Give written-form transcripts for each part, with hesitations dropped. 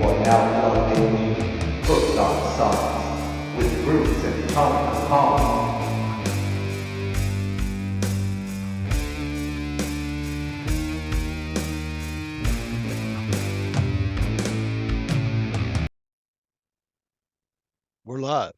are now plugged into Hooked on Science with Bruce and Tony Khan. We're live.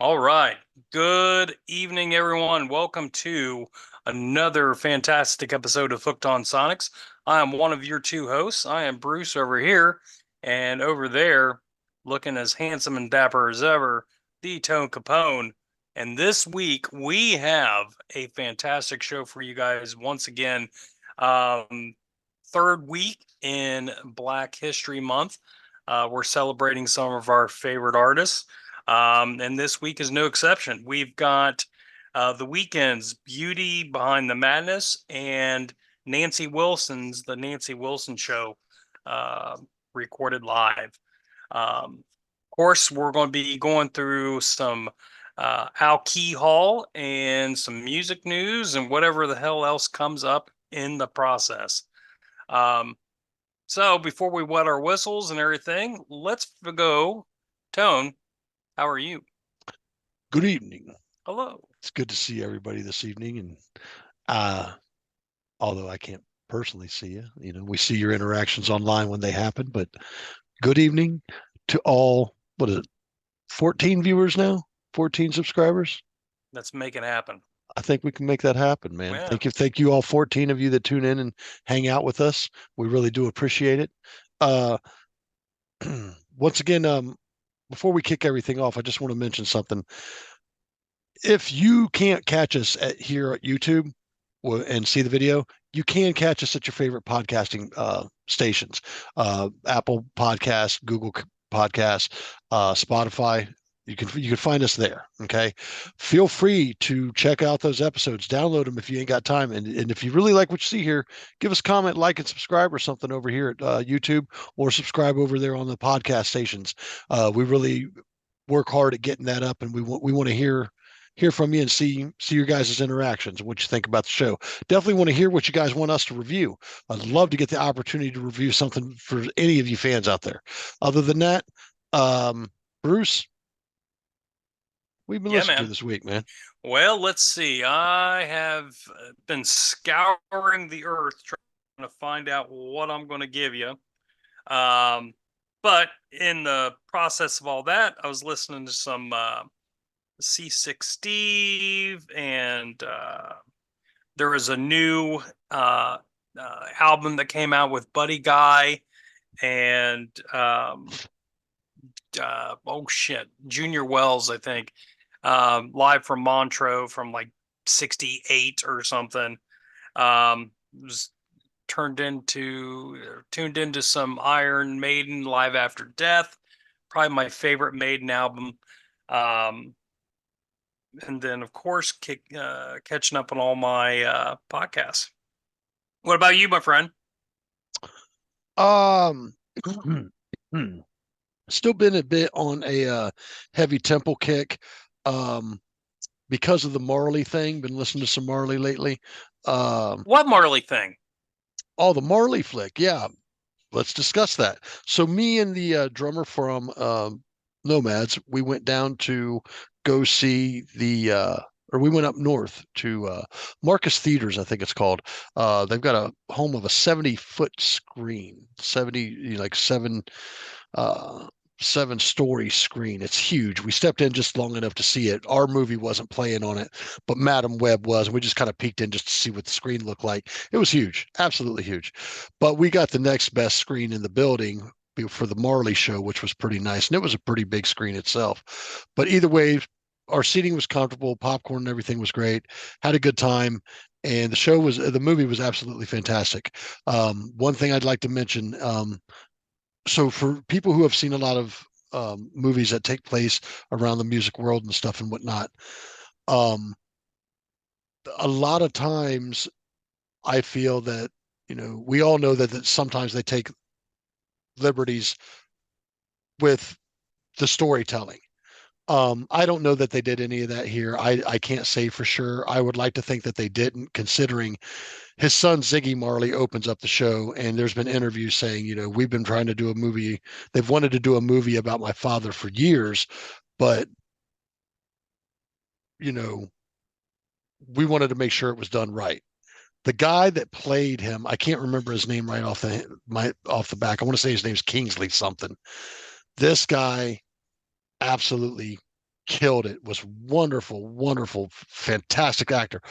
All right. Good evening, everyone. Welcome to another fantastic episode of Hooked on Sonics. I am one of your two hosts. I am Bruce over here, and over there, looking as handsome and dapper as ever, the Tone Capone. And this week, we have a fantastic show for you guys once again. Third week in Black History Month. We're celebrating some of our favorite artists. And this week is no exception. We've got The Weeknd's Beauty Behind the Madness and Nancy Wilson's The Nancy Wilson Show recorded live. Of course, we're going to be going through some Al Key Hall and some music news and whatever the hell else comes up in the process. So before we wet our whistles and everything, let's go. Tone, how are you? Good evening. Hello. It's good to see everybody this evening. And although I can't personally see you, we see your interactions online when they happen. But good evening to all. What is it? 14 viewers now? 14 subscribers? Let's make it happen. I think we can make that happen, man. Yeah. Thank you all 14 of you that tune in and hang out with us. We really do appreciate it. Once again, before we kick everything off, I just want to mention something. If you can't catch us here at YouTube and see the video, you can catch us at your favorite podcasting stations, Apple Podcasts, Google Podcasts, Spotify. You can find us there. Okay, feel free to check out those episodes, download them if you ain't got time, and if you really like what you see here, give us a comment, like, and subscribe or something over here at YouTube, or subscribe over there on the podcast stations. We really work hard at getting that up, and we want to hear from you and see your guys' interactions and what you think about the show. Definitely want to hear what you guys want us to review. I'd love to get the opportunity to review something for any of you fans out there. Other than that, Bruce, we've been listening to this week, man. Well, let's see. I have been scouring the earth trying to find out what I'm going to give you. But in the process of all that, I was listening to some C6 Steve, and there was a new album that came out with Buddy Guy and Junior Wells, I think, live from Montreux from like 68 or something. Was tuned into some Iron Maiden, Live After Death, probably my favorite Maiden album. And then, of course, catching up on all my podcasts. What about you, my friend? Still been a bit on a heavy tempo kick because of the Marley thing. Been listening to some Marley lately. What Marley thing? Oh, the Marley flick. Yeah, let's discuss that. So me and the drummer from Nomads, we went down to go see or we went up north to Marcus Theaters, I think it's called. They've got a home of a 70-foot screen, 70, like seven-story screen. It's huge. We stepped in just long enough to see it. Our movie wasn't playing on it, but Madam Web was. And we just kind of peeked in just to see what the screen looked like. It was huge, absolutely huge. But we got the next best screen in the building for the Marley show, which was pretty nice. And it was a pretty big screen itself. But either way, our seating was comfortable, popcorn and everything was great. Had a good time. And the movie was absolutely fantastic. One thing I'd like to mention, so for people who have seen a lot of movies that take place around the music world and stuff and whatnot, a lot of times I feel that, we all know that sometimes they take liberties with the storytelling. I don't know that they did any of that here. I can't say for sure. I would like to think that they didn't, considering his son Ziggy Marley opens up the show, and there's been interviews saying, we've been trying to do a movie. They've wanted to do a movie about my father for years, but you know, we wanted to make sure it was done right. The guy that played him, I can't remember his name right off the back. I want to say his name's Kingsley something. This guy absolutely killed it. Was wonderful, wonderful, fantastic actor.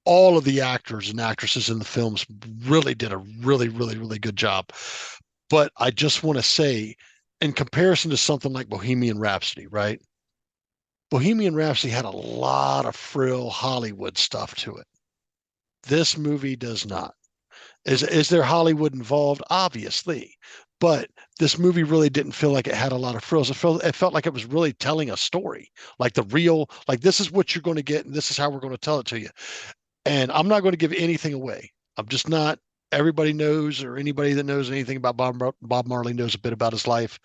All of the actors and actresses in the films really did a really, really, really good job. But I just want to say, in comparison to something like Bohemian Rhapsody, right? Bohemian Rhapsody had a lot of frill Hollywood stuff to it. This movie does not. Is there Hollywood involved? Obviously. But this movie really didn't feel like it had a lot of frills. It felt like it was really telling a story, like like this is what you're going to get, and this is how we're going to tell it to you. And I'm not going to give anything away. I'm just not. Everybody knows, or anybody that knows anything about Bob Marley knows a bit about his life.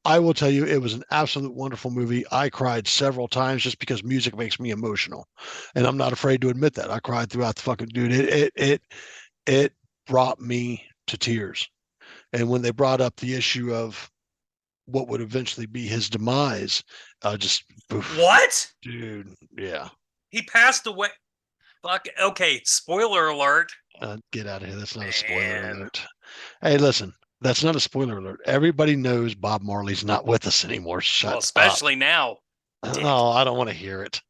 I will tell you, it was an absolute wonderful movie. I cried several times just because music makes me emotional, and I'm not afraid to admit that. I cried throughout the fucking dude. It brought me to tears. And when they brought up the issue of what would eventually be his demise, just oof, What? dude, yeah. He passed away. Fuck. Okay. Spoiler alert. Get out of here. That's not a spoiler Man. alert. Hey, listen, that's not a spoiler alert. Everybody knows Bob Marley's not with us anymore. Well, Shut up. especially now. Dick. Oh, I don't want to hear it.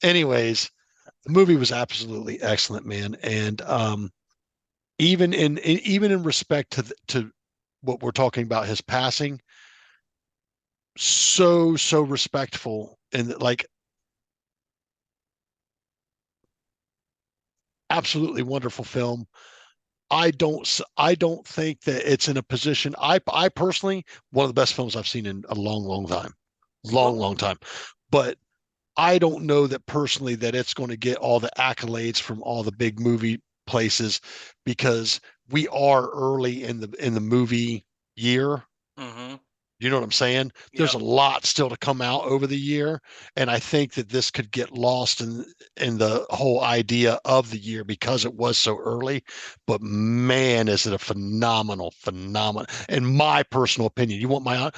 Anyways, the movie was absolutely excellent, man. And even in respect to what we're talking about, his passing, so respectful and like absolutely wonderful film. I don't think that it's in a position. I personally, one of the best films I've seen in a long time, Well, long time. But I don't know that personally that it's going to get all the accolades from all the big movie places, because we are early in the movie year. mm-hmm. You know what I'm saying? There's Yep. a lot still to come out over the year, and I think that this could get lost in the whole idea of the year because it was so early. But man, is it a phenomenal, in my personal opinion. You want my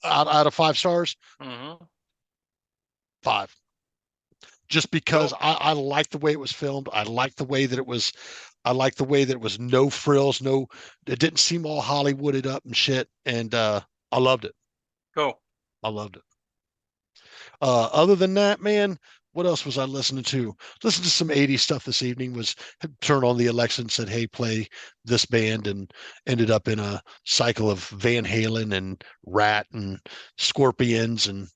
out of 5 stars? Mm-hmm. 5. Just because Cool. I like the way it was filmed. I like the way that it was no frills, it didn't seem all Hollywooded up and shit. And I loved it. Cool. I loved it. Other than that, man, what else was I listening to? Listened to some 80s stuff this evening. Turned on the Alexa and said, "Hey, play this band," and ended up in a cycle of Van Halen and Rat and Scorpions and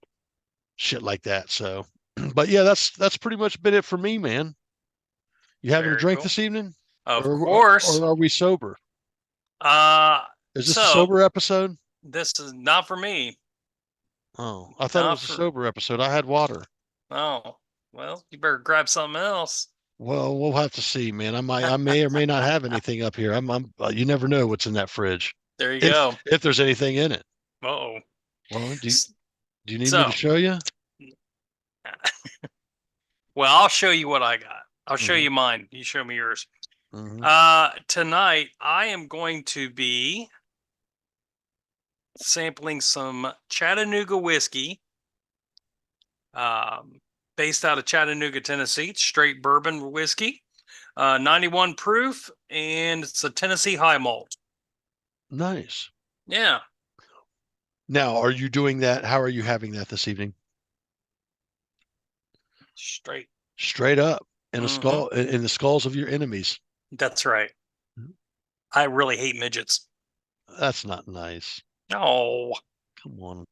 shit like that. So, but yeah, that's pretty much been it for me, man. You having a Very drink cool. this evening, Of or course. are we sober? Uh, Is this a so sober episode? this is not for me. Oh, I thought it Not was a for. sober episode. I had water. Oh, well, you better grab something else. Well, we'll have to see, man. I may or may not have anything up here. You never know what's in that fridge, There you if go. if there's anything in it. Oh. Well, do you need me to So, show you? well, I'll show you what I got. I'll show Hmm. you mine. You show me yours. Hmm. Tonight I am going to be sampling some Chattanooga whiskey, um, based out of Chattanooga, Tennessee. It's straight bourbon whiskey, 91 proof, and it's a Tennessee high malt. Nice. Yeah, Now, are you doing that? How are you having that this evening? straight. Straight up in a Mm-hmm. skull in the skulls of your enemies. That's right. I really hate midgets. That's not nice. Oh, Come on.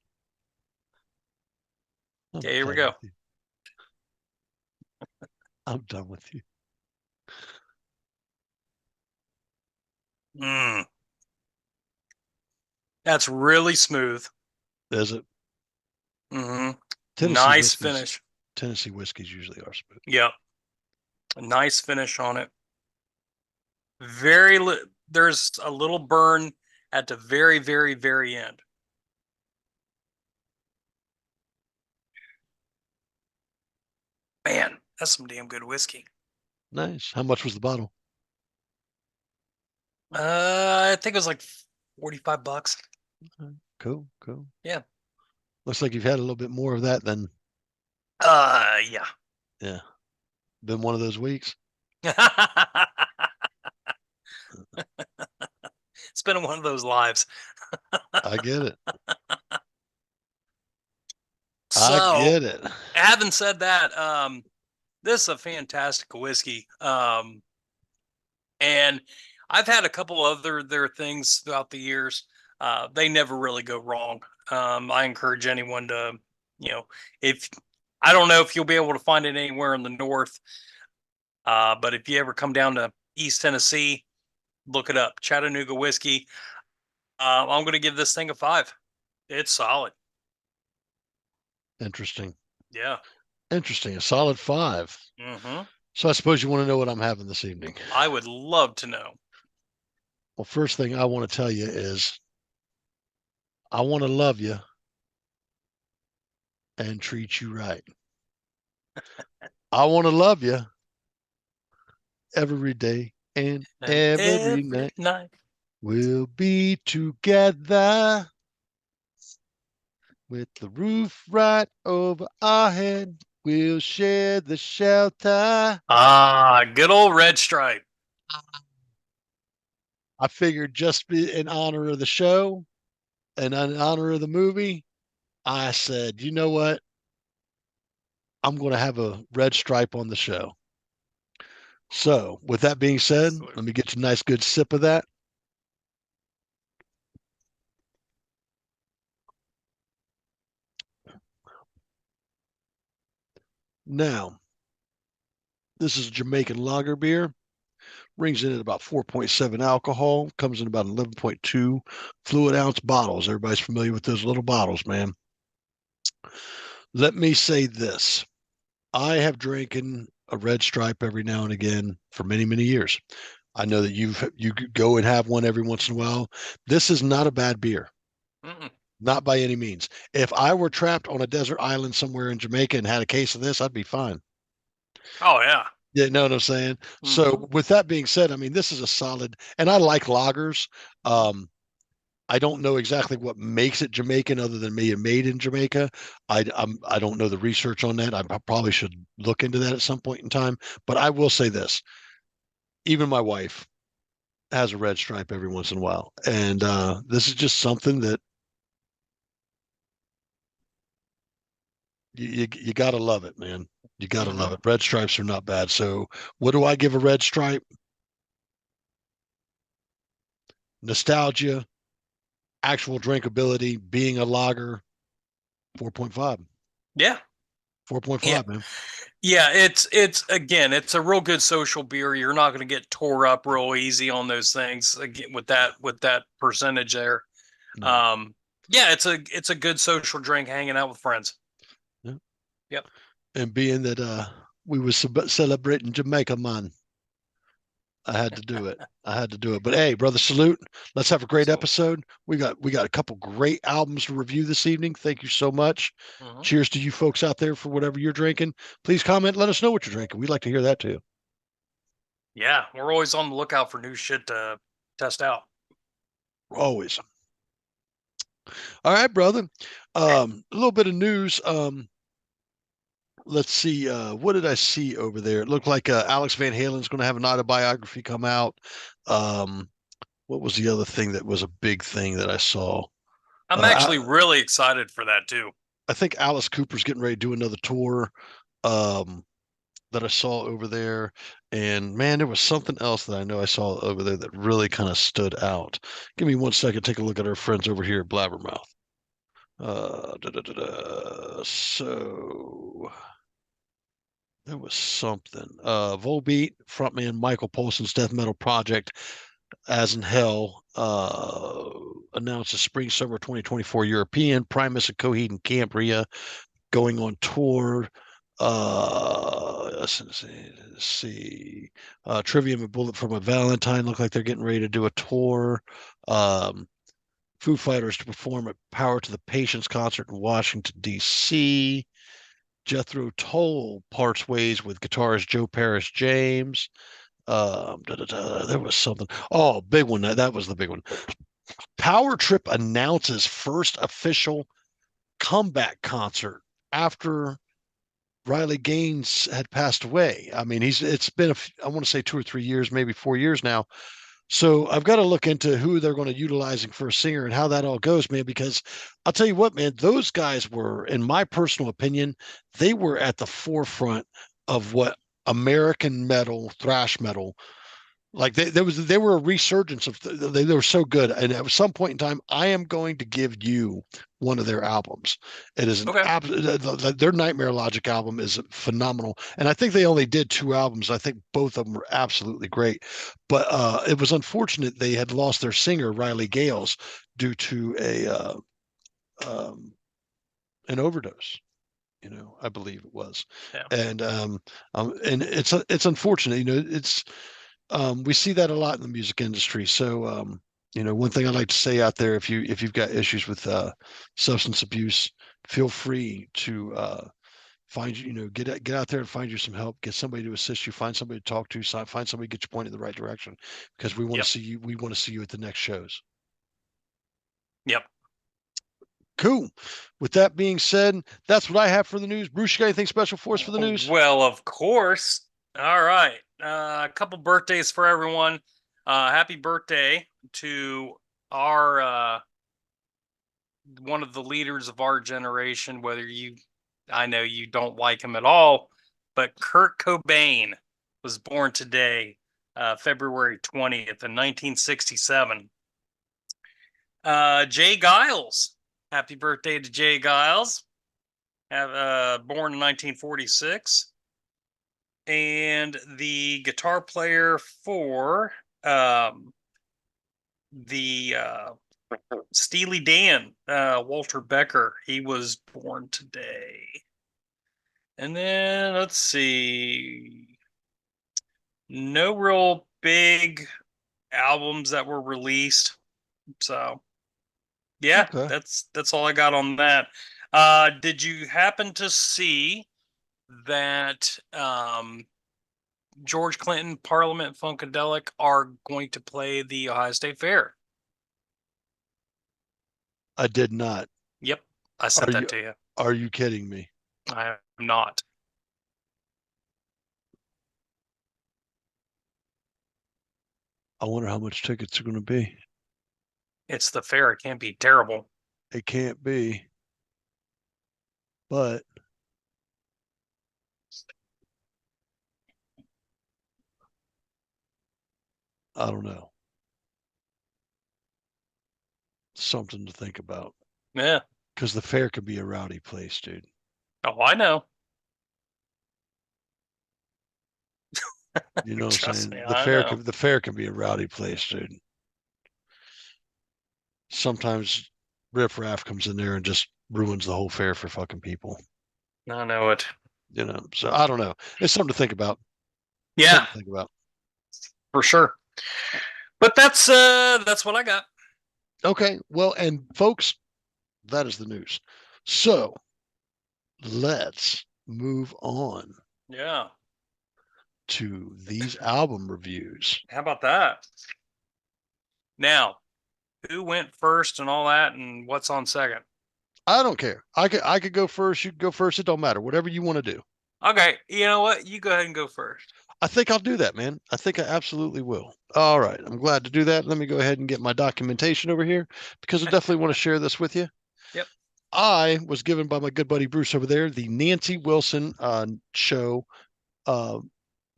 I'm okay, here we done go. with you. I'm done with you. Mm, that's really smooth. Is it? Mm-hmm. Tennessee Nice whiskeys. finish. Tennessee whiskeys usually are smooth. Yep. Nice finish on it. There's a little burn at the very, very, very end. Man, that's some damn good whiskey. Nice. How much was the bottle? I think it was like $45. Cool, cool. Yeah. Looks like you've had a little bit more of that than, Yeah. yeah, been one of those weeks. It's been one of those lives. I get it. I So, get it. having said that, this is a fantastic whiskey. And I've had a couple other their things throughout the years. They never really go wrong. I encourage anyone to, you know, if I don't know if you'll be able to find it anywhere in the north, but if you ever come down to East Tennessee, look it up. Chattanooga whiskey. I'm going to give this thing a 5. It's solid. Interesting. Yeah. Interesting. A solid 5. Hmm. So I suppose you want to know what I'm having this evening. I would love to know. Well, first thing I want to tell you is I want to love you and treat you right. I want to love you every day and And every every night. night. We'll be together with the roof right over our head. We'll share the shelter. Good old Red Stripe. I figured just in honor of the show and in honor of the movie, I said, you know what? I'm going to have a red stripe on the show. So, with that being said, let me get you a nice, good sip of that. Now, this is Jamaican lager beer. Rings in at about 4.7 alcohol. Comes in about 11.2 fluid ounce bottles. Everybody's familiar with those little bottles, man. Let me say this. I have drinking a red stripe every now and again for many, many years. I know that you go and have one every once in a while. This is not a bad beer. Mm-mm. Not by any means. If I were trapped on a desert island somewhere in Jamaica and had a case of this, I'd be fine. Oh, yeah. Yeah, know what I'm saying? So Mhm. with that being said, I mean, this is a solid, and I like lagers. I don't know exactly what makes it Jamaican other than being made in Jamaica. I don't know the research on that. I probably should look into that at some point in time. But I will say this: even my wife has a red stripe every once in a while, and this is just something that you gotta love it, man. You gotta love Mhm. it. Red stripes are not bad. So what do I give a red stripe? Nostalgia, actual drinkability, being a lager, 4.5. Yeah. Yeah. 4.5, man. Yeah, it's again, it's a real good social beer. You're not going to get tore up real easy on those things again with that percentage there. No. Um, yeah, it's a good social drink hanging out with friends. Yeah. Yep. And being that we were celebrating Jamaica, man, I had to do it. I had to do it. But hey, brother, salute. Let's have a great So, episode. We got a couple great albums to review this evening. Thank you so much. mhm. Cheers to you folks out there for whatever you're drinking. Please comment. Let us know what you're drinking. We'd like to hear that too. Yeah, we're always on the lookout for new shit to test out. Always. All right, brother. A little bit of news. Let's see. What did I see over there? It looked like Alex Van Halen's going to have an autobiography come out. Um, what was the other thing that was a big thing that I saw? I'm actually really excited for that too. I think Alice Cooper's getting ready to do another tour. Um, that I saw over there. And man, there was something else that I know I saw over there that really kind of stood out. Give me 1 second. Take a look at our friends over here at Blabbermouth. So there was something. Volbeat frontman Michael Polson's death metal project, As in Hell, announced a spring summer 2024 European Primus and Coheed and Cambria going on tour. Let's see. Trivium and Bullet from a Valentine look like they're getting ready to do a tour. Um, Foo Fighters to perform at Power to the Patients concert in Washington, D.C. Jethro Tull parts ways with guitarist Joe Paris James. There was something. Oh, big one. That was the big one. Power Trip announces first official comeback concert after Riley Gaines had passed away. I mean, it's been I want to say 2 or 3 years, maybe 4 years now. So I've got to look into who they're going to utilizing for a singer and how that all goes, man, because I'll tell you what, man, those guys were, in my personal opinion, they were at the forefront of what American metal, thrash metal, like they were a resurgence of they were so good. And at some point in time, I am going to give you one of their albums. It is an Okay. their Nightmare Logic album is phenomenal. And I think they only did 2 albums. I think both of them were absolutely great. But it was unfortunate they had lost their singer, Riley Gales, due to um, an overdose. I believe it was. Yeah. And it's unfortunate. It's we see that a lot in the music industry. So, one thing I'd like to say out there, if you've got issues with substance abuse, feel free to find get out there and find you some help. Get somebody to assist you. Find somebody to talk to. Find somebody to get you pointed in the right direction, because we want Yep. to see you. We want to see you at the next shows. Yep. Cool. With that being said, that's what I have for the news. Bruce, you got anything special for us for the news? Well, of course. All right. A couple birthdays for everyone. Happy birthday to our one of the leaders of our generation, I know you don't like him at all, but Kurt Cobain was born today, February 20th in 1967. Jay Giles. Happy birthday to Jay Giles. Born in 1946. And the guitar player for the Steely Dan, Walter Becker, he was born today. And then let's see, no real big albums that were released. So yeah, Okay. that's all I got on that. Did you happen to see that George Clinton Parliament Funkadelic are going to play the Ohio State Fair? I did not. Yep, I Are sent that you to you. are you kidding me? I am not. I wonder how much tickets are going to be. It's the fair. It can't be terrible. It can't be. But I don't know. Something to think about. Yeah. Because the fair could be a rowdy place, dude. Oh, I know. You know what I'm Trust saying? me, I know. The fair can be a rowdy place, dude. Sometimes riffraff comes in there and just ruins the whole fair for fucking people. I know it. So I don't know. It's something to think about. Yeah, Something to think about. for sure. But that's what I got. Okay. Well, and folks, that is the news. So let's move on Yeah. to these album reviews. How about that? Now, who went first and all that, and what's on second? I don't care. I could go first. You could go first. It don't matter. Whatever you want to do. Okay, you know what? You go ahead and go first. I think I'll do that, man. I think I absolutely will. All right. I'm glad to do that. Let me go ahead and get my documentation over here, because I definitely want to share this with you. Yep. I was given by my good buddy Bruce over there the Nancy Wilson show.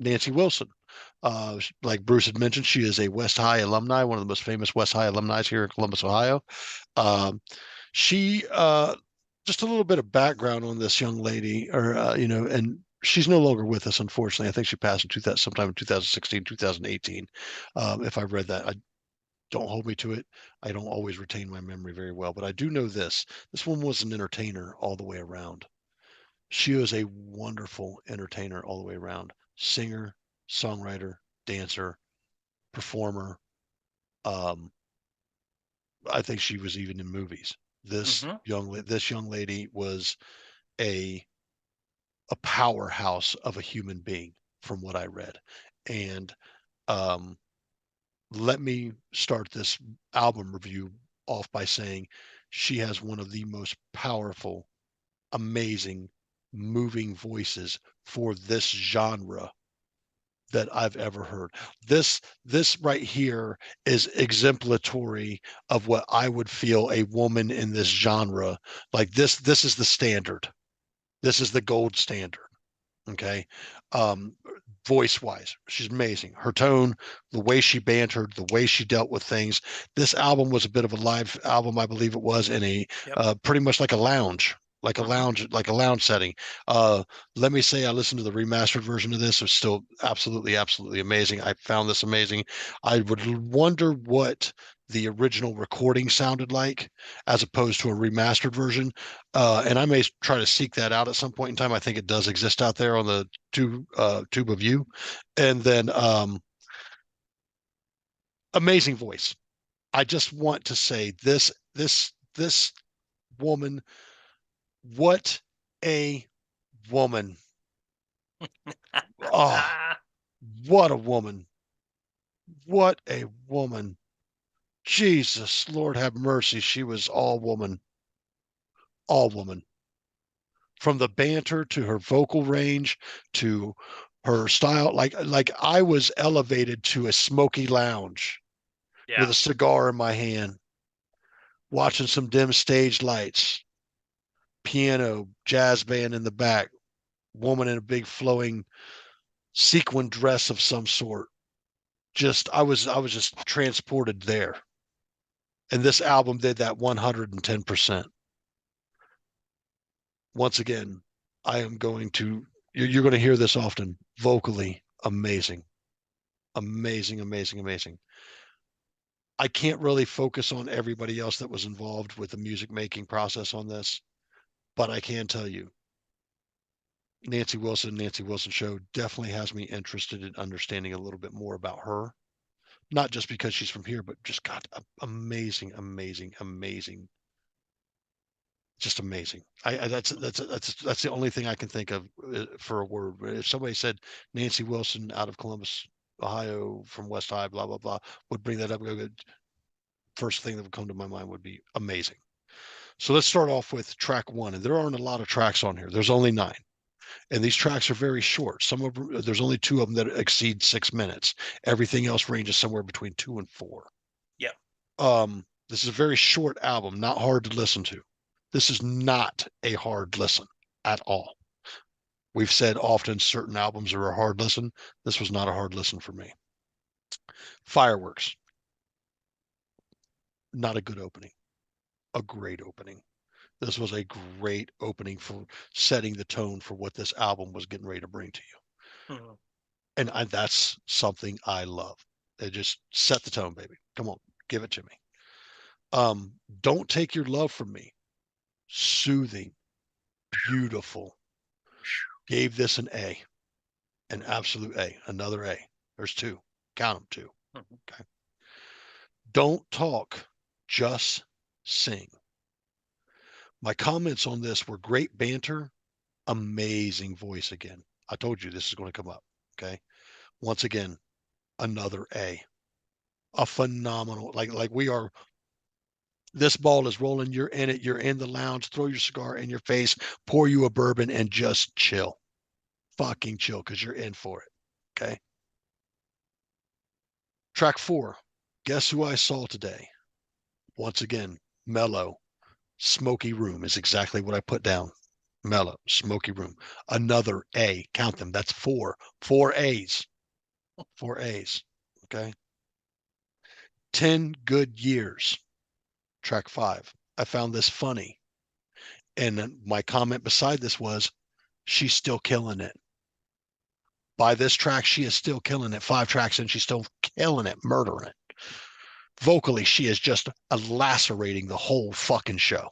Nancy Wilson. Like Bruce had mentioned, she is a West High alumni, one of the most famous West High alumni here in Columbus, Ohio. She just a little bit of background on this young lady, and she's no longer with us, unfortunately. I think she passed in 2000, sometime in 2016, 2018. If I read that, I don't hold me to it. I don't always retain my memory very well, but I do know this. This woman was an entertainer all the way around. She was a wonderful entertainer all the way around. Singer, songwriter, dancer, performer. Um, I think she was even in movies. This young lady was a a powerhouse of a human being from what I read. And let me start this album review off by saying she has one of the most powerful, amazing, moving voices for this genre that I've ever heard. This right here is exemplary of what I would feel a woman in this genre like. This is the standard. This is the gold standard. Okay. Um, Voice wise, she's amazing. Her tone, the way she bantered, the way she dealt with things. This album was a bit of a live album, I believe it was, in a pretty much like a lounge, like a lounge setting. Let me say, I listened to the remastered version of this. It's still absolutely amazing. I found this amazing. I would wonder what the original recording sounded like as opposed to a remastered version. And I may try to seek that out at some point in time. I think it does exist out there on the tube of you. And then amazing voice. I just want to say this woman, what a woman. Oh, what a woman. What a woman. Jesus, Lord have mercy. She was all woman. All woman. From the banter to her vocal range to her style, like I was elevated to a smoky lounge with a cigar in my hand, watching some dim stage lights, piano, jazz band in the back, woman in a big flowing sequin dress of some sort. Just I was just transported there. And this album did that 110%. Once again, I am going to you're going to hear this often. Vocally amazing. Amazing. I can't really focus on everybody else that was involved with the music making process on this, but I can tell you Nancy Wilson show definitely has me interested in understanding a little bit more about her. Not just because she's from here, but just God, amazing. Just amazing. That's the only thing I can think of for a word. If somebody said Nancy Wilson out of Columbus, Ohio, from West High, blah blah blah, would bring that up. First thing that would come to my mind would be amazing. So let's start off with track one, and there aren't a lot of tracks on here. There's only 9, and these tracks are very short. Some of them, there's only 2 of them that exceed 6 minutes. Everything else ranges somewhere between 2 and 4. Yeah. This is a very short album, not hard to listen to. This is not a hard listen at all. We've said often certain albums are a hard listen. This was not a hard listen for me. Fireworks. Not a good opening. A great opening. This was a great opening for setting the tone for what this album was getting ready to bring to you. Mm-hmm. And that's something I love. It just set the tone, baby. Come on, give it to me. Don't Take Your Love From Me. Soothing, beautiful. Gave this an A, an absolute A, another A. There's 2. Count them 2. Mm-hmm. Okay. Don't Talk, Just Sing. My comments on this were great banter, amazing voice again. I told you this is going to come up. Okay. Once again, another A. A phenomenal, like we are. This ball is rolling. You're in it. You're in the lounge. Throw your cigar in your face, pour you a bourbon, and just chill. Fucking chill because you're in for it. Okay. Track 4. Guess Who I Saw Today. Once again, mellow, smoky room is exactly what I put down. Mellow, smoky room. Another A. Count them. That's 4. 4 A's. 4 A's. Okay. 10 Good Years. Track 5. I found this funny. And my comment beside this was, she's still killing it. By this track, she is still killing it. 5 tracks and she's still killing it, murdering it. Vocally, she is just lacerating the whole fucking show.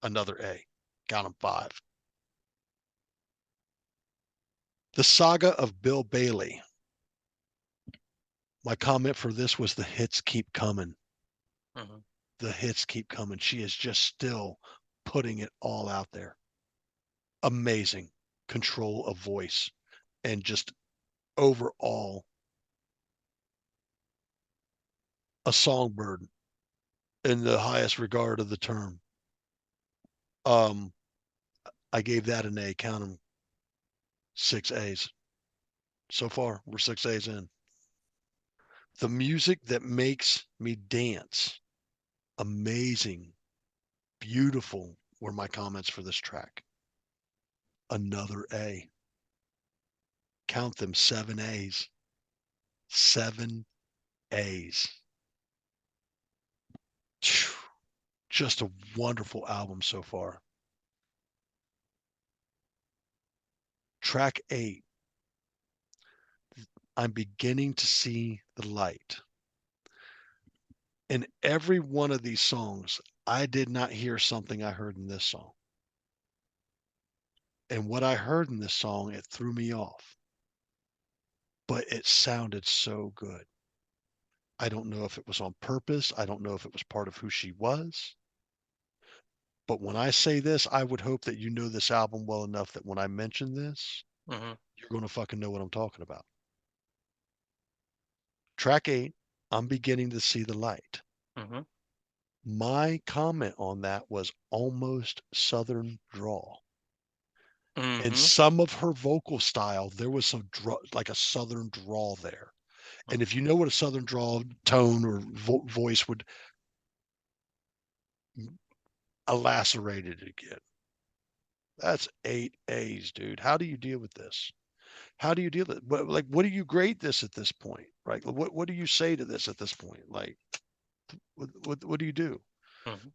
Another A. Count them 5. The Saga of Bill Bailey. My comment for this was the hits keep coming. Mm-hmm. The hits keep coming. She is just still putting it all out there. Amazing control of voice and just overall a songbird in the highest regard of the term. I gave that an A, count them, 6 A's. So far, we're 6 A's in. The music that makes me dance, amazing, beautiful were my comments for this track. Another A. Count them, 7 A's. 7 A's. Just a wonderful album so far. Track 8. I'm beginning to see the light. In every one of these songs, I did not hear something I heard in this song. And what I heard in this song, it threw me off. But it sounded so good. I don't know if it was on purpose. I don't know if it was part of who she was. But when I say this, I would hope that you know this album well enough that when I mention this, you're going to fucking know what I'm talking about. Track 8, I'm beginning to see the light. My comment on that was almost Southern drawl. In some of her vocal style, there was some like a Southern drawl there. And if you know what a Southern drawl tone or voice would lacerate it again. That's 8 A's, dude. How do you deal with this? How do you deal with it? What do you grade this at this point? Right? What do you say to this at this point? Like, what do you do?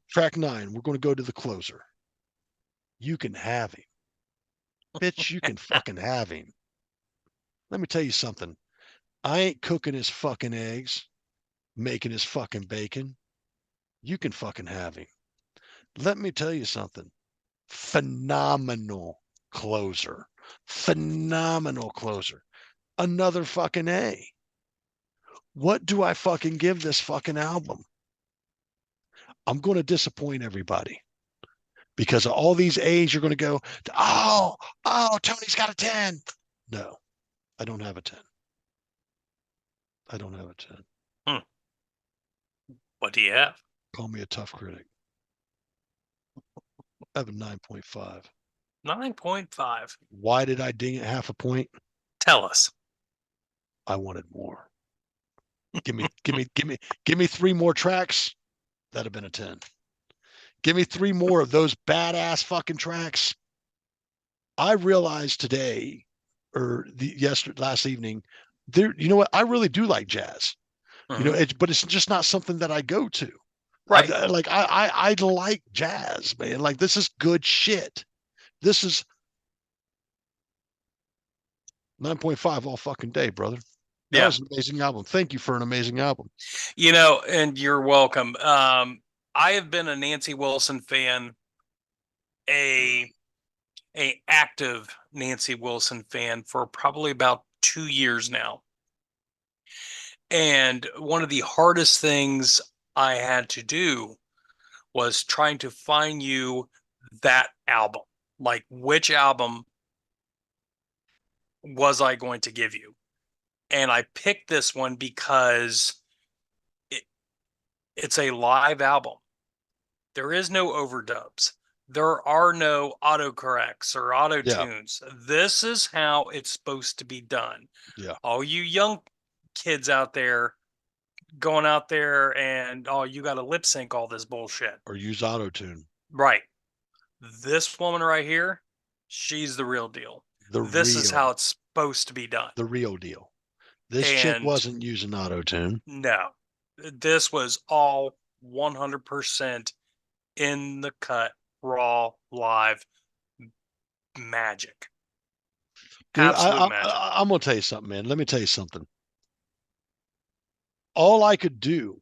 Track 9, we're going to go to the closer. You can have him. Bitch, you can fucking have him. Let me tell you something. I ain't cooking his fucking eggs, making his fucking bacon. You can fucking have him. Let me tell you something. Phenomenal closer. Phenomenal closer. Another fucking A. What do I fucking give this fucking album? I'm going to disappoint everybody because of all these A's. You're going to go, oh, Tony's got a 10. No, I don't have a 10. I don't have a 10. What do you have? Call me a tough critic. I have a 9.5. 9.5. Why did I ding it half a point? Tell us. I wanted more. Give me 3 more tracks. That'd have been a 10. Give me 3 more of those badass fucking tracks. I realized today, or last evening, you know what? I really do like jazz. You know, but it's just not something that I go to. Right. I like jazz, man. Like, this is good shit. This is 9.5 all fucking day, brother. That was an amazing album. Thank you for an amazing album. You know, and you're welcome. I have been a Nancy Wilson fan, a active Nancy Wilson fan for probably about 2 years now. And one of the hardest things I had to do was trying to find you that album. Like, which album was I going to give you? And I picked this one because it's a live album. There is no overdubs. There are no autocorrects or auto tunes. Yeah. This is how it's supposed to be done. Yeah. All you young kids out there going out there and, you got to lip sync all this bullshit. Or use auto tune. Right. This woman right here, she's the real deal. This is how it's supposed to be done. The real deal. This chick wasn't using auto tune. No. This was all 100% in the cut, raw, live magic. Dude, Absolute magic. I'm going to tell you something, man. Let me tell you something. All I could do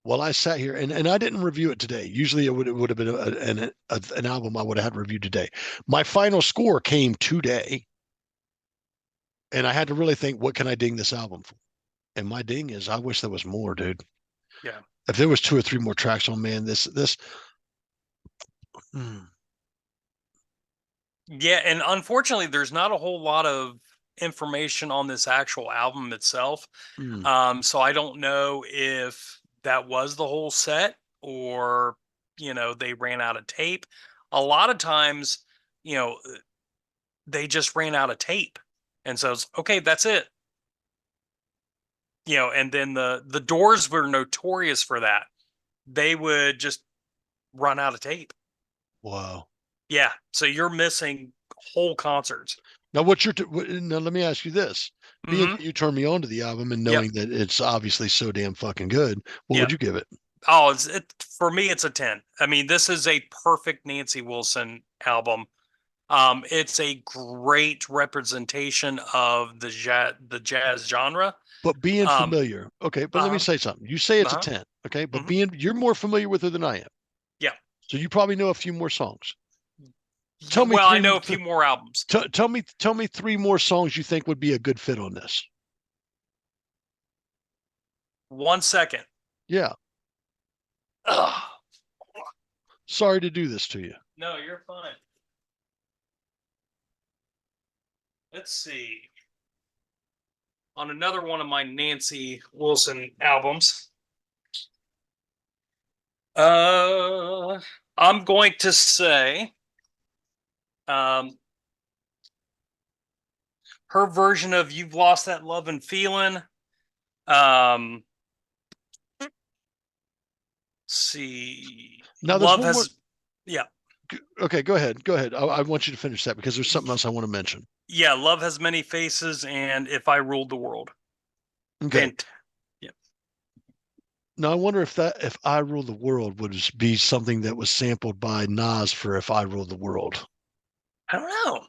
while I sat here, and I didn't review it today. Usually it would have been an album I would have had reviewed today. My final score came today, and I had to really think, what can I ding this album for? And my ding is, I wish there was more, dude. Yeah. If there was 2 or 3 more tracks on, man, this Mm, Yeah, and unfortunately, there's not a whole lot of information on this actual album itself. mm. So I don't know if that was the whole set or, they ran out of tape. A lot of times, you know, they just ran out of tape. And so it's okay, that's it. And then the Doors were notorious for that. They would just run out of tape. Wow. Yeah. So you're missing whole concerts. Now, now? Let me ask you this: being Mm-hmm. that you turned me on to the album and Yep. knowing that it's obviously so damn fucking good, what would Yep. you give it? Oh, for me, it's a 10. I mean, this is a perfect Nancy Wilson album. It's a great representation of the jazz genre. But being Um, familiar, okay. But let me uh-huh, say something. You say it's a uh-huh, 10, okay. But hmm you're more familiar with her than I am, yeah. so you probably know a few more songs. Tell me Well, I three. know a few more albums. Tell me three more songs you think would be a good fit on this. 1 second. Yeah. Ugh. Sorry to do this to you. No, you're fine. Let's see. On another one of my Nancy Wilson albums, uh, I'm going to say, um, her version of "You've Lost That Love and Feeling." Um, see, Now there's love one more. has, yeah, Okay, go ahead. Go ahead. I want you to finish that because there's something else I want to mention. yeah, love has many faces, and if I ruled the world, Okay. Fant- yeah, Now I wonder if I Rule the World would be something that was sampled by Nas for If I Rule the World. I don't know,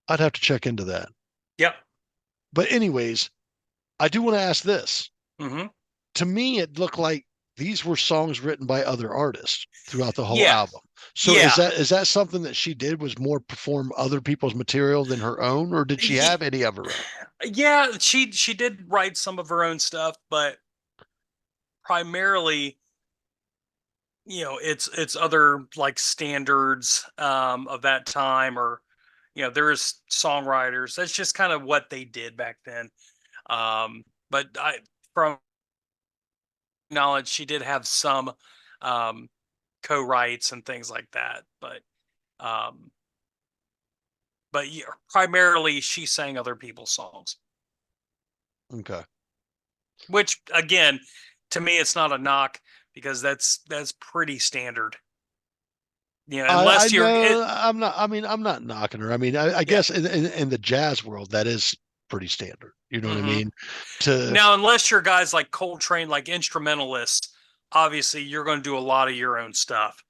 I'd have to check into that. yeah, But anyways, I do want to ask this. mm-hmm. To me, it looked like these were songs written by other artists throughout the whole Yeah, album. So is yeah, that something that she did was more perform other people's material than her own, or did she have any of her own? yeah. She did write some of her own stuff, but primarily, it's other like standards of that time, or there's songwriters. That's just kind of what they did back then. But from knowledge, she did have some um, co-writes and things like that. Um, but yeah, primarily she sang other people's songs, Okay. which again, to me, it's not a knock because that's pretty standard. I Unless you're know it, I'm not. I mean, I'm not knocking her. I mean, I yeah. guess in the jazz world, that is pretty standard. You know what I hmm mean? To Now, unless you're guys like Coltrane, like instrumentalists, obviously you're going to do a lot of your own stuff.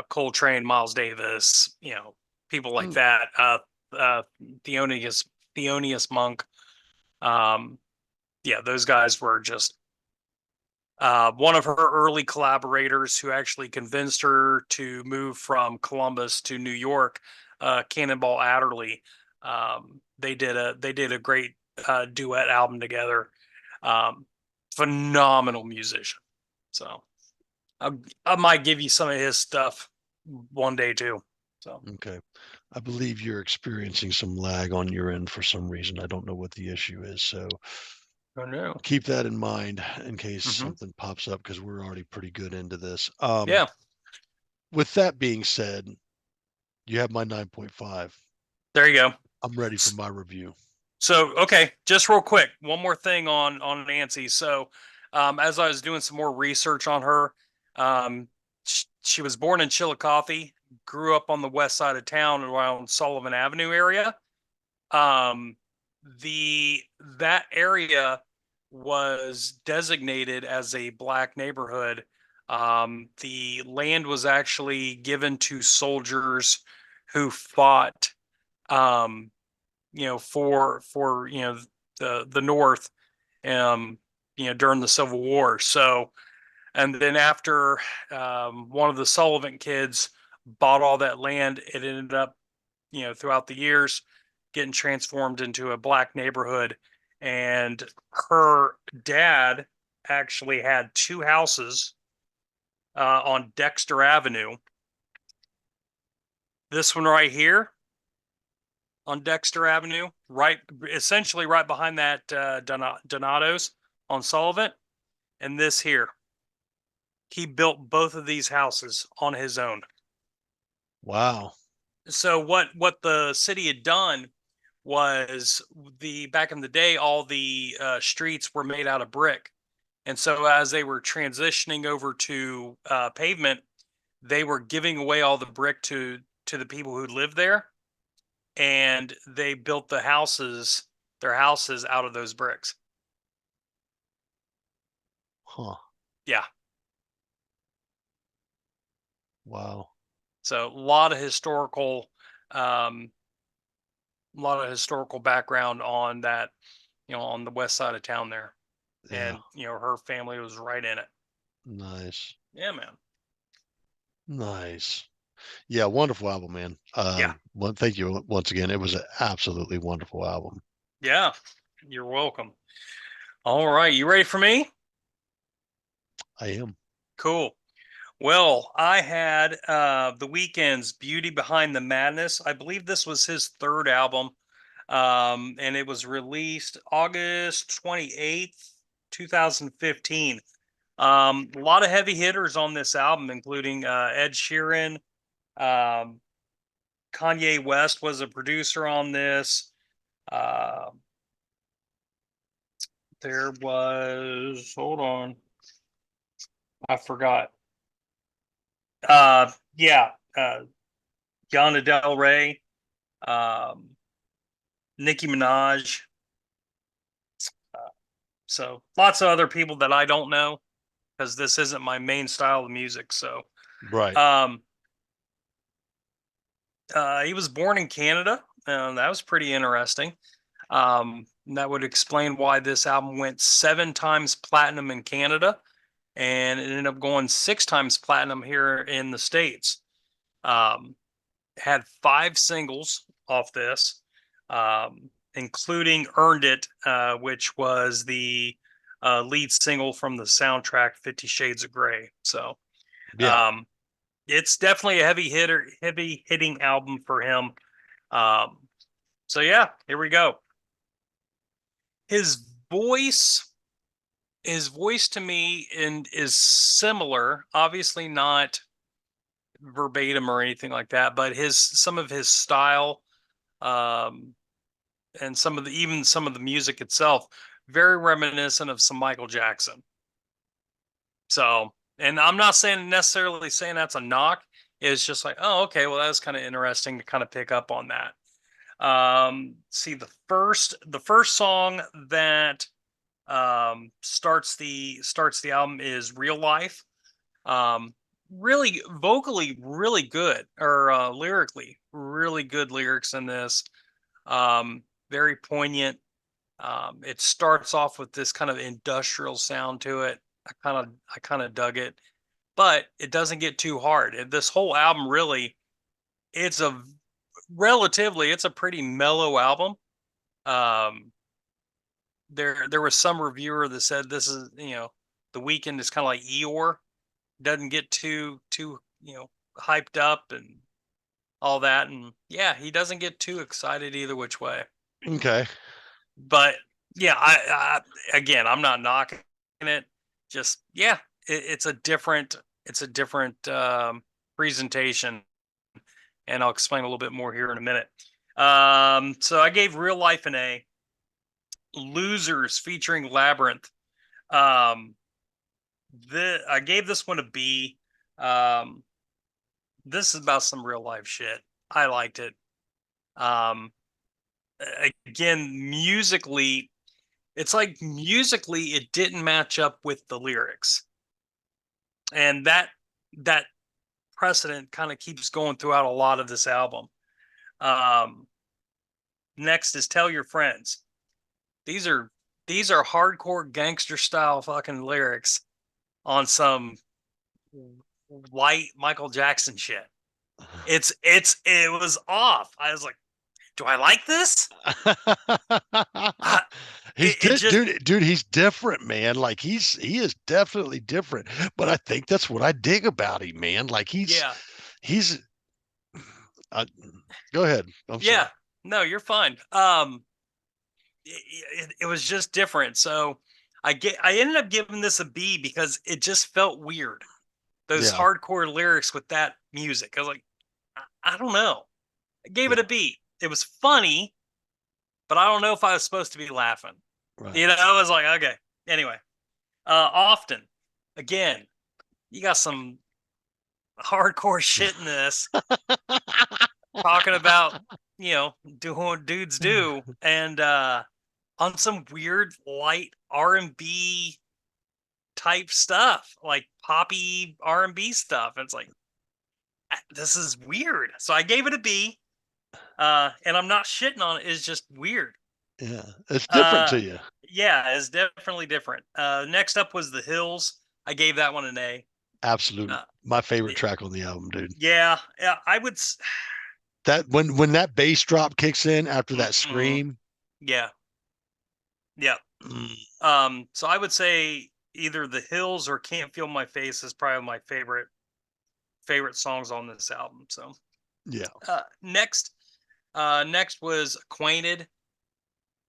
Coltrane, Miles Davis, people like mm, that. Uh, Thelonious Monk. Um, yeah, those guys were just one of her early collaborators who actually convinced her to move from Columbus to New York. Cannonball Adderley. They did a great duet album together. Um, Phenomenal musician. So I, I might give you some of his stuff one day too. So okay. I believe you're experiencing some lag on your end for some reason. I don't know what the issue is, so I know. keep that in mind in case hmm something pops up because we're already pretty good into this. Yeah. With that being said, you have my 9.5. There you go. I'm ready for my review. So, okay, just real quick, one more thing on Nancy. So, as I was doing some more research on her, she was born in Chillicothe, grew up on the west side of town around Sullivan Avenue area. Um, the that area was designated as a black neighborhood. The land was actually given to soldiers who fought. Um, for the North, um, during the Civil War. So, and then after one of the Sullivan kids bought all that land, it ended up, throughout the years, getting transformed into a black neighborhood. And her dad actually had two houses on Dexter Avenue, This one right here on Dexter Avenue, essentially right behind that Donato's on Sullivan, and this here. He built both of these houses on his own. Wow. So what the city had done was back in the day, all the streets were made out of brick, and so as they were transitioning over to pavement, they were giving away all the brick to the people who lived there, and they built their houses out of those bricks. Huh. Yeah. Wow. So a lot of background on that, on the west side of town there. Yeah. And, her family was right in it. Nice. Yeah, man. Nice. Yeah, wonderful album, man. Yeah. Well, thank you once again. It was an absolutely wonderful album. Yeah. You're welcome. All right. You ready for me? I am. Cool. Well, I had The Weeknd's Beauty Behind the Madness. I believe this was his third album. And it was released August 28th, 2015. A lot of heavy hitters on this album, including Ed Sheeran. Kanye West was a producer on this. There was, hold on, I forgot. Yeah, Yana Del Rey, Nicki Minaj. So lots of other people that I don't know because this isn't my main style of music. So, Right. he was born in Canada. That was pretty interesting. That would explain why this album went 7 times platinum in Canada, and it ended up going 6 times platinum here in the States. Had 5 singles off this, including Earned It, which was the lead single from the soundtrack 50 Shades of Grey. So, Yeah. it's definitely a heavy hitting album for him. Um, so yeah, here we go. His voice, to me is similar, obviously not verbatim or anything like that, but some of his style, and some of the music itself, very reminiscent of some Michael Jackson. So, and I'm not necessarily saying that's a knock. It's just like, oh, okay, well, that's kind of interesting to kind of pick up on that. See, the first song that starts the album is Real Life. Really vocally really good, or lyrically really good lyrics in this. Very poignant. It starts off with this kind of industrial sound to it. I kind of dug it, but it doesn't get too hard. This whole album really, it's a it's a pretty mellow album. There was some reviewer that said this is, The Weeknd is kind of like Eeyore, doesn't get too hyped up and all that, and yeah, he doesn't get too excited either which way. Okay. But yeah, I again, I'm not knocking it. Just yeah, it's a different presentation, and I'll explain a little bit more here in a minute. So I gave Real Life an A. Losers featuring Labyrinth. I gave this one a B. This is about some real life shit. I liked it. Again, musically, it's like musically it didn't match up with the lyrics, and that precedent kind of keeps going throughout a lot of this album. Next is Tell Your Friends. These are hardcore gangster style fucking lyrics on some light Michael Jackson shit. It was off. I was like, do I like this? Dude, he's different, man. Like he is definitely different. But I think that's what I dig about him, man. Like he's Go ahead. I'm Yeah, sorry. no, you're fine. It was just different. So I ended up giving this a B because it just felt weird. Those Yeah. hardcore lyrics with that music. I was like, I don't know. I gave it Yeah. a B. It was funny, but I don't know if I was supposed to be laughing. Right. You know, I was like, okay. Anyway, often, again, you got some hardcore shit in this, talking about, doing what dudes do, and on some weird light R&B type stuff, like poppy R&B stuff. It's like, this is weird. So I gave it a B. And I'm not shitting on it. It's just weird. Yeah. It's different Uh, to you. yeah, it's definitely different. Next up was The Hills. I gave that one an A. Absolute. Uh, My favorite track on the album, dude. yeah, I would. That when that bass drop kicks in after that Mm, scream. yeah, yeah. Mm, So I would say either The Hills or Can't Feel My Face is probably my favorite songs on this album. So yeah. next was Acquainted.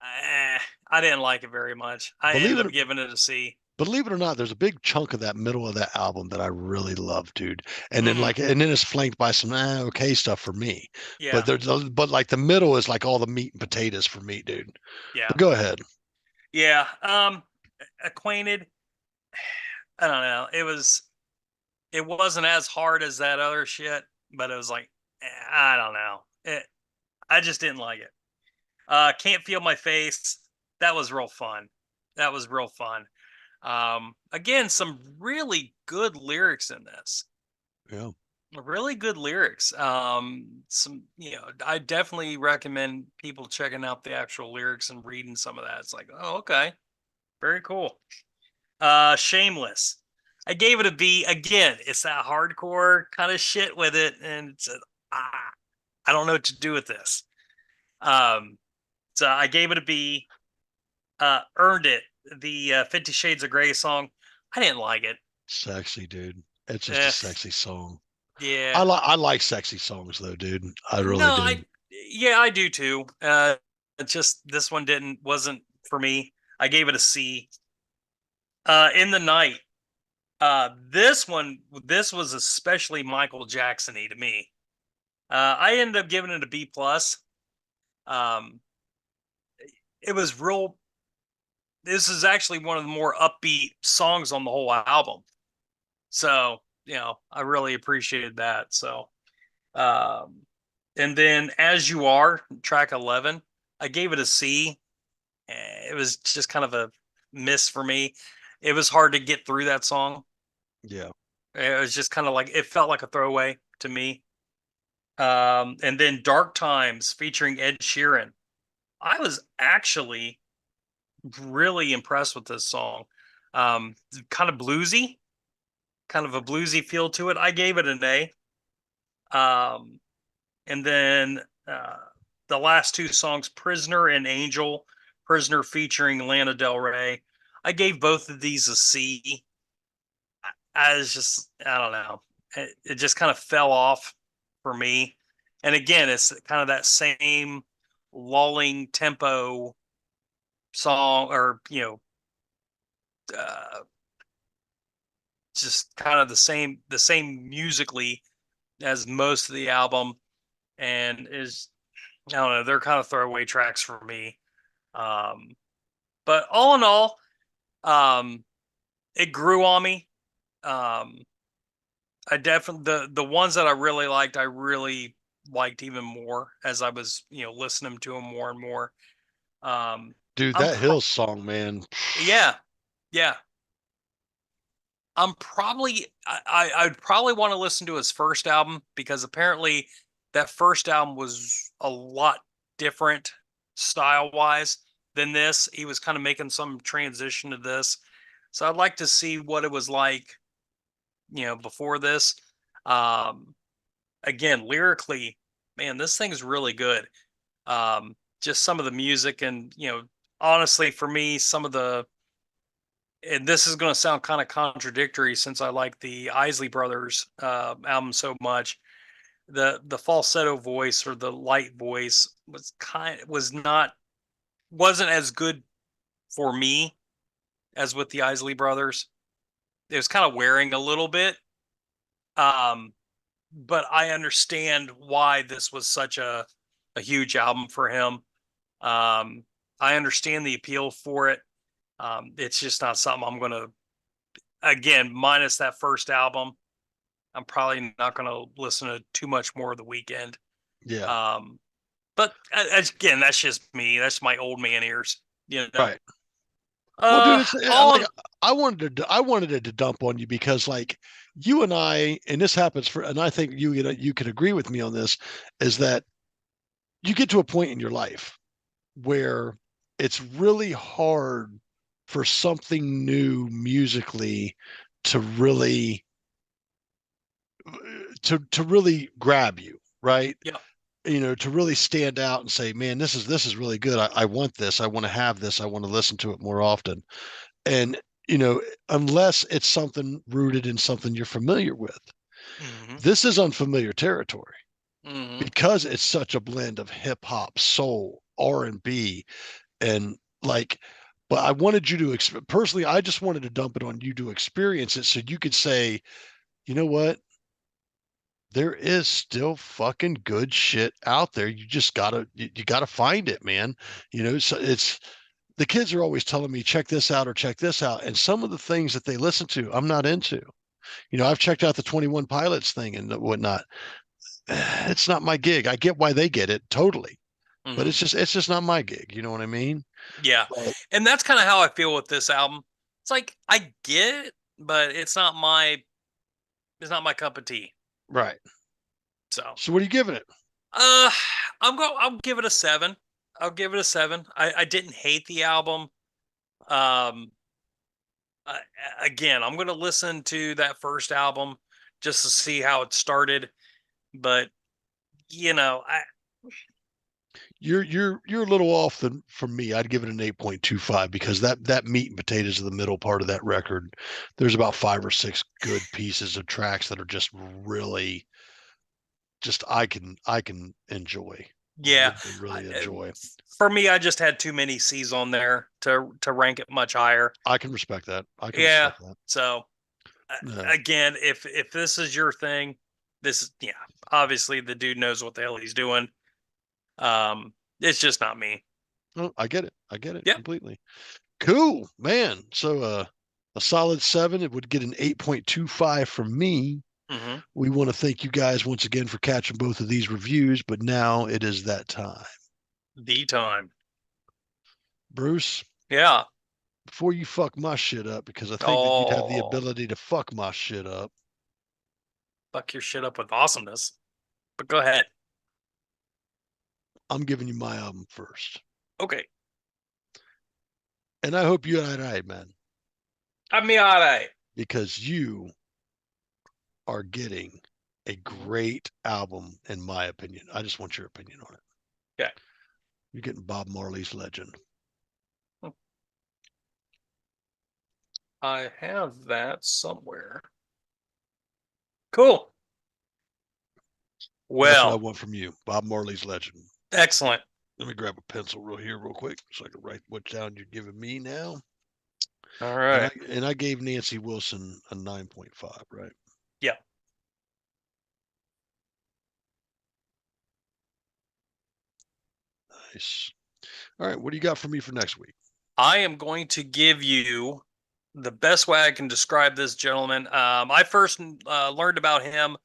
I didn't like it very much. I Believe ended it up giving it a C. believe it or not, there's a big chunk of that middle of that album that I really love, dude. And then Mhm. it's flanked by some okay stuff for me. Yeah, But like the middle is like all the meat and potatoes for me, dude. yeah, But go ahead. yeah. Acquainted. I don't know. It wasn't as hard as that other shit, but it was like, I don't know. I just didn't like it. Can't Feel My Face. That was real fun. That was real fun. Again, some really good lyrics in this. Yeah. Really good lyrics. Some, I definitely recommend people checking out the actual lyrics and reading some of that. It's like, oh, okay, very cool. Shameless. I gave it a B. Again, it's that hardcore kind of shit with it, and I don't know what to do with this. Um, so I gave it a B. Earned It. The 50 Shades of Grey song. I didn't like it. Sexy, dude. It's just a Eh, sexy song. yeah. I like sexy songs though, dude. I really No, do. yeah, I do too. Just this one wasn't for me. I gave it a C. In the Night. This was especially Michael Jackson-y to me. I ended up giving it a B plus. Um, it was real. This is actually one of the more upbeat songs on the whole album. So, I really appreciated that. So, um, and then As You Are, track 11, I gave it a C. It was just kind of a miss for me. It was hard to get through that song. Yeah. It was just kind of like, it felt like a throwaway to me. And then Dark Times featuring Ed Sheeran. I was actually really impressed with this song. Um, Kind of bluesy, kind of a bluesy feel to it. I gave it an A. Um, and then the last two songs, Prisoner and Angel. Prisoner featuring Lana Del Rey. I gave both of these a C. I don't know. It just kind of fell off for me. And again, it's kind of that same lulling tempo song, or, uh, just kind of the same musically as most of the album. And I don't know, they're kind of throwaway tracks for me. Um, but all in all, um, it grew on me. Um, I definitely the ones that I really liked even more as I was, listening to them more and more. Um, Dude, I'm that pro- Hills song, man. yeah, yeah. I'd probably want to listen to his first album, because apparently that first album was a lot different style wise than this. He was kind of making some transition to this. So I'd like to see what it was like, before this. Um, Again, lyrically, man, this thing's really good. Just some of the music, and, honestly, for me, some of the, and this is going to sound kind of contradictory since I like the Isley Brothers album so much. the falsetto voice or the light voice wasn't as good for me as with the Isley Brothers. It was kind of wearing a little bit. But I understand why this was such a huge album for him. I understand the appeal for it. It's just not something I'm going to, again, minus that first album, I'm probably not going to listen to too much more of The Weeknd. Yeah. But again, that's just me. That's my old man ears. You know. Right. Well, dude, it's like On. I wanted it to dump on you because like you and I, and this happens for, and I think you could agree with me on this, is that you get to a point in your life where it's really hard for something new musically to really to really grab you, right? Yeah. You know, to really stand out and say, man, this is really good. I want this. I want to have this. I want to listen to it more often. And you know, unless it's something rooted in something you're familiar with, Mm-hmm. this is unfamiliar territory Mm-hmm. because it's such a blend of hip hop, soul, R&B, and like. But I wanted you to personally. I just wanted to dump it on you to experience it, so you could say, you know what, there is still fucking good shit out there. You just you gotta find it, man. You know, so it's the kids are always telling me, check this out or check this out. And some of the things that they listen to, I'm not into. You know, I've checked out the 21 Pilots thing and whatnot. It's not my gig. I get why they get it totally, but Mm-hmm. it's just not my gig. You know what I mean? Yeah. But, And that's kind of how I feel with this album. It's like I get it, but it's not my cup of tea. right. So So what are you giving it? uh I'll give it a 7. I'll give it a 7. I didn't hate the album. Um uh, Again, I'm gonna listen to that first album just to see how it started. But you know, You're a little off from me. I'd give it an 8.25 because that meat and potatoes of the middle part of that record, there's about 5 or 6 good pieces of tracks that are just really just I can enjoy. yeah, Really enjoy. for me, I just had too many C's on there to rank it much higher. I can respect that. I can Yeah. respect that. So No. again, if this is your thing, yeah, obviously the dude knows what the hell he's doing. It's just not me. No, I get it. I get it Yep. completely. Cool, man. So a solid 7. It would get an 8.25 from me. Mm-hmm. We want to thank you guys once again for catching both of these reviews, but now it is that time. The time. Bruce, Yeah. before you fuck my shit up, because I think that you'd have the Oh, ability to fuck my shit up, fuck your shit up with awesomeness. But go ahead. I'm giving you my album first. Okay. And I hope you and I, man, I mean, all right. because you are getting a great album, in my opinion. I just want your opinion on it. Okay. You're getting Bob Marley's Legend. I have that somewhere. Cool. That's what I Well, want from you. Bob Marley's Legend. excellent. Let me grab a pencil real quick so I can write what down you're giving me now. All right. And I gave Nancy Wilson a 9.5, right? Yeah. Nice. All right, what do you got for me for next week? I am going to give you the best way I can describe this gentleman. I first learned about him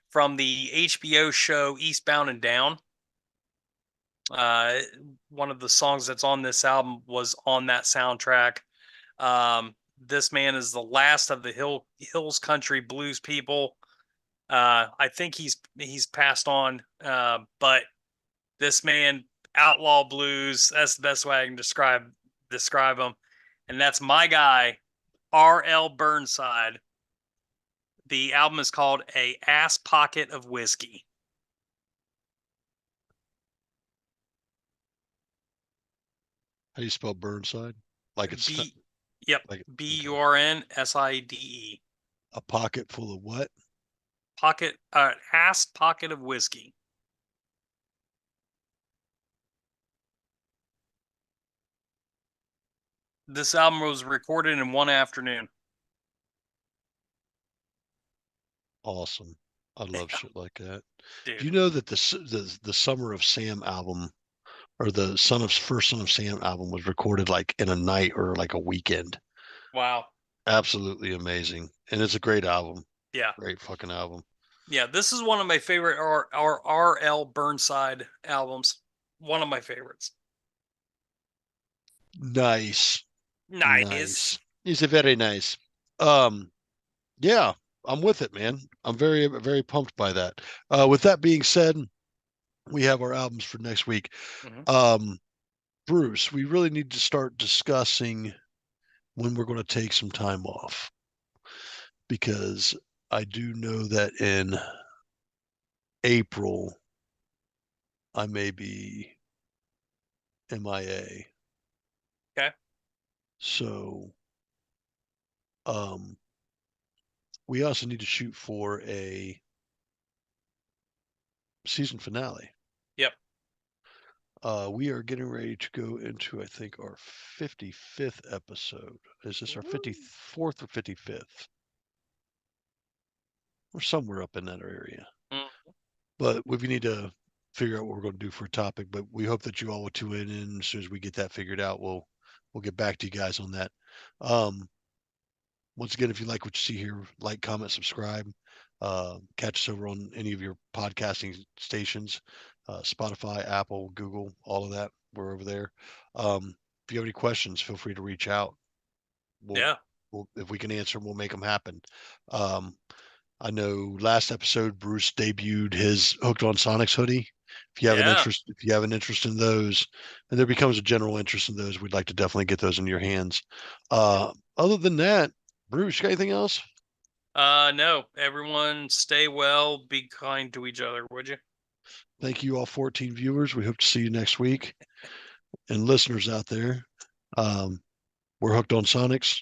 from the HBO show Eastbound and Down. Uh, One of the songs that's on this album was on that soundtrack. This man is the last of the Hills Country blues people. I think he's passed on, but this man, outlaw blues. That's the best way I can describe him, and that's my guy, R.L. Burnside. The album is called "A Ass Pocket of Whiskey." How do you spell Burnside? Like it's Yep, like okay. Burnside. A pocket full of what? ass pocket of whiskey. This album was recorded in one afternoon. Awesome. I love shit like that. Dude. Do you know that the Summer of Sam album, or the first Son of Sam album, was recorded like in a night or like a weekend? Wow. Absolutely amazing, and it's a great album. Yeah. Great fucking album. Yeah, this is one of my favorite R.L. Burnside albums. One of my favorites. Nice. Nice. He's a very nice. Yeah, I'm with it, man. I'm very, very pumped by that. With that being said, we have our albums for next week. Mhm. Bruce, we really need to start discussing when we're going to take some time off, because I do know that in April I may be MIA. Okay. So we also need to shoot for a season finale. Yep. We are getting ready to go into, I think, our 55th episode. Is this our 54th or 55th? We're somewhere up in that area. Mm. But we need to figure out what we're going to do for a topic. But we hope that you all will tune in. As soon as we get that figured out, we'll get back to you guys on that. Once again, if you like what you see here, like, comment, subscribe. Catch us over on any of your podcasting stations, Spotify, Apple, Google, all of that. We're over there. If you have any questions, feel free to reach out. Yeah. If we can answer them, we'll make them happen. I know last episode Bruce debuted his Hooked on Sonics hoodie. If you have an interest in those, and there becomes a general interest in those, we'd like to definitely get those in your hands. Other than that, Bruce, you got anything else? No. Everyone stay well, be kind to each other, would you? Thank you, all 14 viewers. We hope to see you next week. And listeners out there, we're Hooked on Sonics.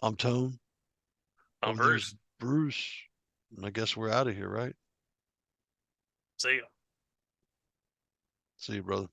I'm Tone. I'm Over there's Bruce. Bruce. And I guess we're out of here, right? See ya. See you, brother.